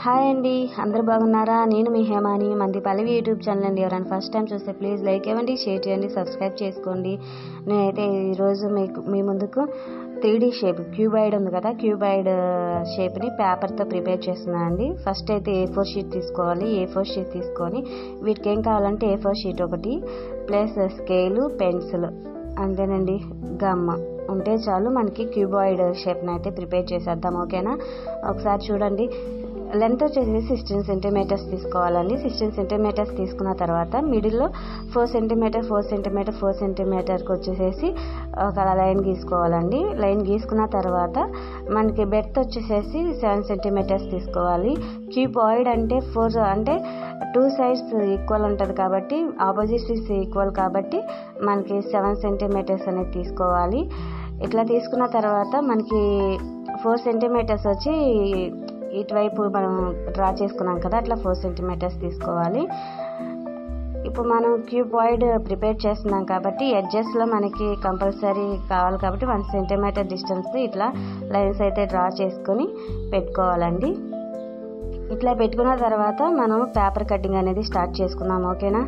Hi అండి, అందరూ బాగున్నారా? నేను మీ హేమాని, మంది పల్లవి యూట్యూబ్ ఛానల్ అండి. ఎవరైనా ఫస్ట్ టైం చూస్తే ప్లీజ్ లైక్ ఇవ్వండి, షేర్ చేయండి, సబ్స్క్రైబ్ చేసుకోండి. నేనైతే ఈరోజు మీ ముందుకు 3D షేప్ క్యూబాయిడ్ ఉంది కదా, క్యూబాయిడ్ షేప్ని పేపర్తో ప్రిపేర్ చేస్తున్నాను అండి. ఫస్ట్ అయితే A4 షీట్ తీసుకోవాలి. A4 షీట్ తీసుకొని వీటికి ఏం కావాలంటే A4 షీట్ ఒకటి ప్లస్ స్కేలు, పెన్సిల్, అంతేనండి, గమ్ ఉంటే చాలు. మనకి క్యూబాయిడ్ షేప్ని అయితే ప్రిపేర్ చేసేద్దాం. ఓకేనా? ఒకసారి చూడండి. లెంత్ వచ్చేసి 16 సెంటీమీటర్స్ తీసుకోవాలండి. 16 సెంటీమీటర్స్ తీసుకున్న తర్వాత మిడిల్లో 4 సెంటీమీటర్ 4 సెంటీమీటర్ 4 సెంటీమీటర్కి వచ్చేసేసి ఒక లైన్ గీసుకోవాలండి. లైన్ గీసుకున్న తర్వాత మనకి బెర్త్ వచ్చేసేసి 7 సెంటీమీటర్స్ తీసుకోవాలి. క్యూబాయిడ్ అంటే 4 అంటే 2 సైడ్స్ ఈక్వల్ ఉంటుంది కాబట్టి, ఆపోజిట్ సైడ్స్ ఈక్వల్ కాబట్టి మనకి 7 సెంటీమీటర్స్ అనేది తీసుకోవాలి. ఇట్లా తీసుకున్న తర్వాత మనకి 4 సెంటీమీటర్స్ వచ్చి ఇటువైపు మనం డ్రా చేసుకున్నాం కదా, అట్లా 4 సెంటీమీటర్స్ తీసుకోవాలి. ఇప్పుడు మనం క్యూబాయిడ్ ప్రిపేర్ చేస్తున్నాం కాబట్టి ఎడ్జెస్లో మనకి కంపల్సరీ కావాలి కాబట్టి 1 సెంటీమీటర్ డిస్టెన్స్ ఇట్లా లైన్స్ అయితే డ్రా చేసుకొని పెట్టుకోవాలండి. ఇట్లా పెట్టుకున్న తర్వాత మనం పేపర్ కటింగ్ అనేది స్టార్ట్ చేసుకుందాం. ఓకేనా?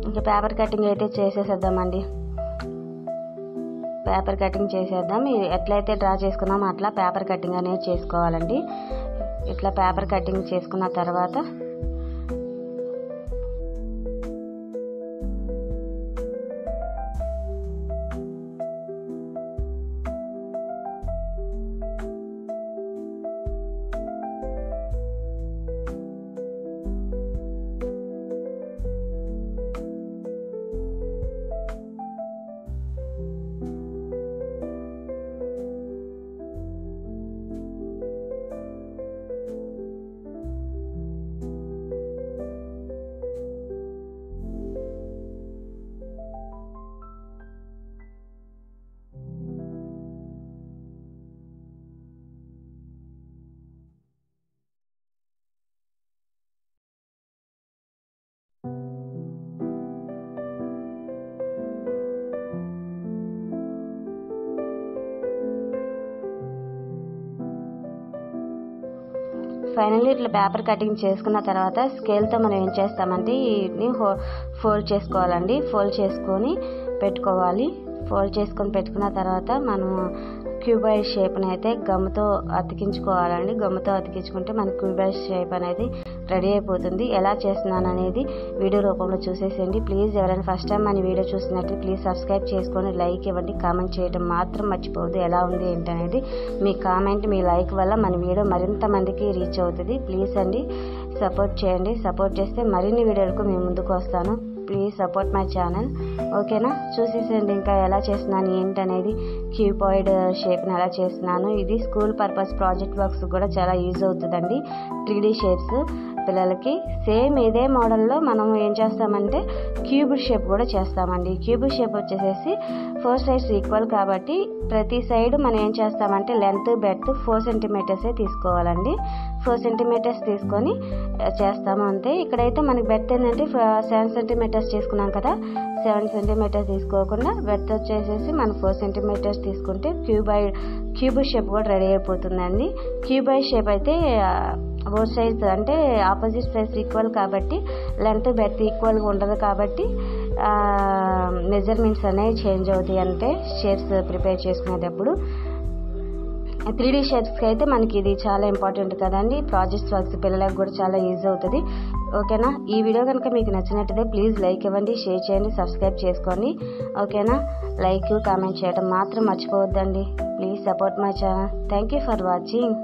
ఇంకా పేపర్ కటింగ్ అయితే చేసేసేద్దామండి. పేపర్ కటింగ్ చేసేద్దాం. ఎట్లయితే డ్రా చేసుకున్నామో అట్లా పేపర్ కటింగ్ అనేది చేసుకోవాలండి. ఇట్లా పేపర్ కటింగ్ చేసుకున్న తర్వాత ఫైనల్లీ ఇట్లా పేపర్ కటింగ్ చేసుకున్న తర్వాత స్కేల్తో మనం ఏం చేస్తామంటే వీటిని ఫోల్డ్ చేసుకోవాలండి. ఫోల్డ్ చేసుకొని పెట్టుకోవాలి. ఫోల్డ్ చేసుకొని పెట్టుకున్న తర్వాత మనం క్యూబాయిడ్ షేప్ని అయితే గమ్తో అతికించుకోవాలండి. గమ్తో అతికించుకుంటే మన క్యూబాయిడ్ షేప్ అనేది రెడీ అయిపోతుంది. ఎలా చేస్తున్నాను అనేది వీడియో రూపంలో చూసేసేయండి. ప్లీజ్ ఎవరైనా ఫస్ట్ టైం మన వీడియో చూసినట్లయితే ప్లీజ్ సబ్స్క్రైబ్ చేసుకొని లైక్ ఇవ్వండి, కామెంట్ చేయడం మాత్రం మర్చిపోవద్దు. ఎలా ఉంది ఏంటి అనేది మీ కామెంట్, మీ లైక్ వల్ల మన వీడియో మరింత మందికి రీచ్ అవుతుంది. ప్లీజ్ అండి సపోర్ట్ చేయండి. సపోర్ట్ చేస్తే మరిన్ని వీడియోలకు మేము ముందుకు వస్తాను. Please support my channel. ఓకేనా? చూసేసేయండి ఇంకా ఎలా చేస్తున్నాను ఏంటనేది. క్యూబాయిడ్ షేప్ని ఎలా చేస్తున్నాను. ఇది స్కూల్ పర్పస్ ప్రాజెక్ట్ వర్క్స్ కూడా చాలా యూజ్ అవుతుందండి. 3D షేప్స్ పిల్లలకి సేమ్ ఇదే మోడల్లో మనం ఏం చేస్తామంటే క్యూబ్ షేప్ కూడా చేస్తామండి. క్యూబ్ షేప్ వచ్చేసేసి 4 సైడ్స్ ఈక్వల్ కాబట్టి ప్రతి సైడ్ మనం ఏం చేస్తామంటే లెంత్ బెర్త్ 4 సెంటీమీటర్సే తీసుకోవాలండి. 4 సెంటీమీటర్స్ తీసుకొని చేస్తాము అంతే. ఇక్కడైతే మనకి బెర్త్ ఏంటంటే 7 సెంటీమీటర్స్ చేసుకున్నాం కదా, 7 సెంటీమీటర్స్ తీసుకోకుండా బెర్త్ వచ్చేసేసి మనం 4 సెంటీమీటర్స్ తీసుకుంటే క్యూబ్ షేప్ కూడా రెడీ అయిపోతుందండి. క్యూబాయిడ్ షేప్ అయితే బోత్ సైడ్స్ అంటే ఆపోజిట్ సైడ్స్ ఈక్వల్ కాబట్టి లెంత్ బెర్త్ ఈక్వల్గా ఉండదు కాబట్టి మెజర్మెంట్స్ అనేవి చేంజ్ అవుతాయి అంటే షేప్స్ ప్రిపేర్ చేసుకునేటప్పుడు. 3D షేప్స్కి అయితే మనకి ఇది చాలా ఇంపార్టెంట్ కదండి. ప్రాజెక్ట్స్ వర్క్స్ పిల్లలకు కూడా చాలా యూజ్ అవుతుంది. ఓకేనా? ఈ వీడియో కనుక మీకు నచ్చినట్టయితే ప్లీజ్ లైక్ ఇవ్వండి, షేర్ చేయండి, సబ్స్క్రైబ్ చేసుకోండి. ఓకేనా? లైక్ కామెంట్ చేయడం మాత్రం మర్చిపోవద్దండి. Please support my channel. Thank you for watching.